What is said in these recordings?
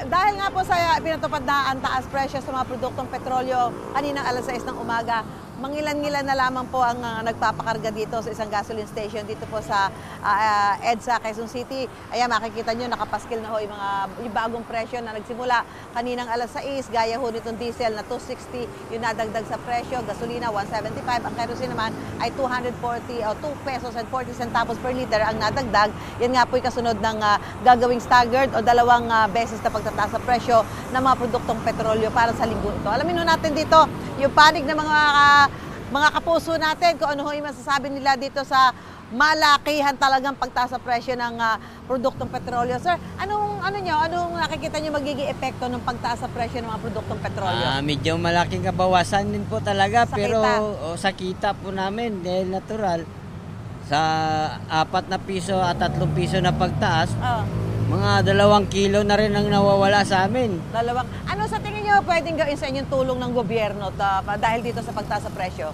dahil nga po sa pinatupad na ang taas presyo sa mga produktong petrolyo kaninang alas 6 ng umaga, mangilan-ngilan na lamang po ang nagpapakarga dito sa isang gasoline station dito po sa EDSA, Quezon City. Ayan, makikita nyo, nakapaskil na ho yung bagong presyo na nagsimula kaninang alas 6. Gaya ho nitong diesel na 260 yung nadagdag sa presyo, gasolina 175, ang kerosene naman ay 240 o 2 pesos and 40 centavos per liter ang nadagdag. Yan nga po yung kasunod ng gagawing staggered o dalawang beses na pagtataas sa presyo ng mga produktong petrolyo para sa linggo ito. Alamin natin dito yung panig ng mga kapuso natin kung ano yung masasabi nila dito sa malakihan talagang pagtaas sa presyo ng produktong petrolyo. Sir, anong nakikita nyo magiging epekto ng pagtaas sa presyo ng mga produktong petrolyo? Medyo malaking kabawasan din po talaga, Sa pero kita. sa kita po namin dahil natural sa 4 na piso at 3 piso na pagtaas, mga 2 kilo na rin ang nawawala sa amin. Ano sa tingin nyo pwedeng gawin sa inyong tulong ng gobyerno dahil dito sa pagtaas sa presyo?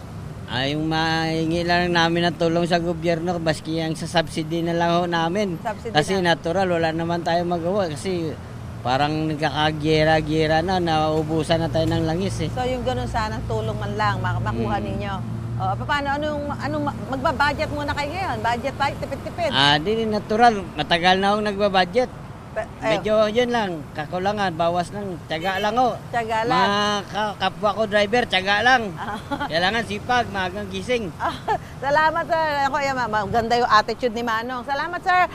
Yung mahingi lang namin ng tulong sa gobyerno, baski ang sa subsidy na lang ho namin. Subsidy kasi na. natural, wala naman tayo magawa. Kasi parang nagkakagyera-gyera na, nauubusan na tayo ng langis eh. So yung ganun sanang tulong man lang makuha ninyo. Paano, anong magbabudget muna kayo ngayon? Budget pa, tipid-tipid? Di natural, matagal na akong nagbabudget. Medyo yun lang, kakulangan, bawas ng tiyaga lang ho. Tiyaga lang. Mga kapwa ko driver, tiyaga lang. Kailangan sipag, magang gising. Salamat, sir. Ako, maganda yung attitude ni Manong. Salamat, sir.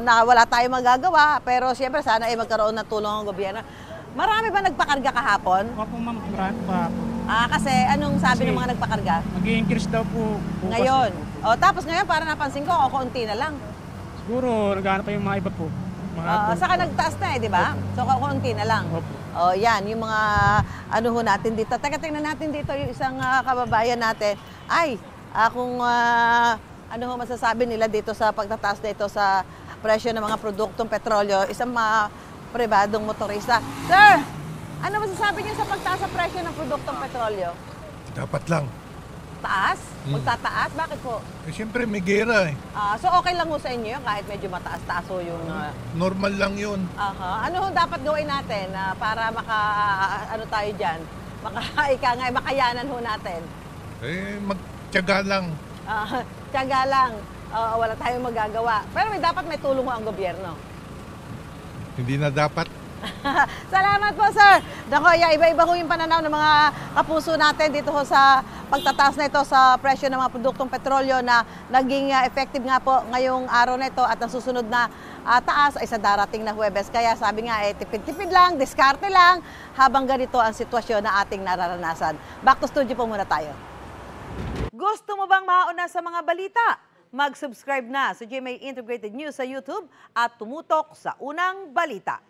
Na wala tayong magagawa, pero siyempre sana ay magkaroon ng tulong ng gobyerno. Marami ba nagpakarga kahapon? Opo, ma'am, marami pa po. Kasi anong sabi ng mga nagpakarga? Mag-i-increase daw po bukas. Ngayon. Tapos ngayon, para napansin ko, konti na lang. Siguro, naghahanap pa yung mga iba po. Saka nagtaas na di ba? So, konti na lang. Opo. Yan, yung mga ho natin dito. Teka, tingnan natin dito yung isang kababayan natin. Kung ano ho masasabi nila dito sa pagtataas na ito sa presyo ng mga produktong petrolyo, isang pribadong motorista. Sir, ano masasabi niyo sa pagtaas sa presyo ng produktong petrolyo? Dapat lang. Taas? Magtataas? Bakit po? Siyempre may gera eh. So okay lang ho sa inyo yun kahit medyo mataas-taas ho yung... Normal lang yun. Ano ho dapat gawin natin para tayo dyan? Makayanan ho natin? Magtiyaga lang. Tiyaga lang. Wala tayong magagawa. Pero dapat may tulong ho ang gobyerno. Hindi na dapat. Salamat po, sir. Iba-iba ho yung pananaw ng mga kapuso natin dito ho sa pagtataas na ito sa presyo ng mga produktong petrolyo na naging effective nga po ngayong araw na ito at ang susunod na taas ay sa darating na Huwebes. Kaya sabi nga, tipid-tipid lang, diskarte lang habang ganito ang sitwasyon na ating nararanasan. Back to studio po muna tayo. Gusto mo bang mauna sa mga balita? Mag-subscribe na sa GMA Integrated News sa YouTube at tumutok sa unang balita.